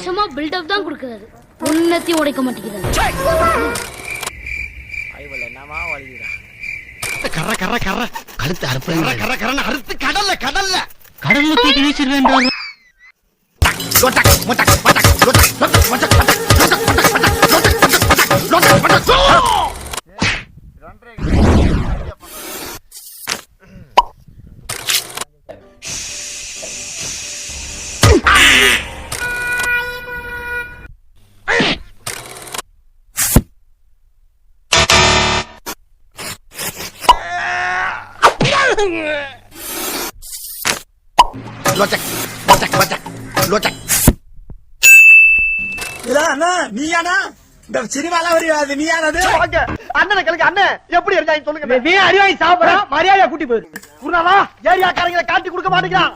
வருஷமா பில்டப் தான் கொடுக்கறாரு. உன்னத்தையும் உடைக்க மாட்டேங்கிறாரு. ஐவல என்னமா வலிக்குடா. கர கர கர கழுத்து அறுப்பேன். கர கரன்னு அறுத்து கடல்ல கடல்ல கடல்ல தூக்கி வீசிடுவேன். நீயானா இந்த சினிமாலாம் வருது நீயானது அண்ணனை கலக்கு அண்ணன் எப்படி இருக்காங்க சொல்லுங்க. நீ அறிவாய் சாப்பிட மரியாதையா கூட்டி போயிரு. ஏரியாக்காரங்களை காட்டி கொடுக்க மாட்டேங்கிறான்.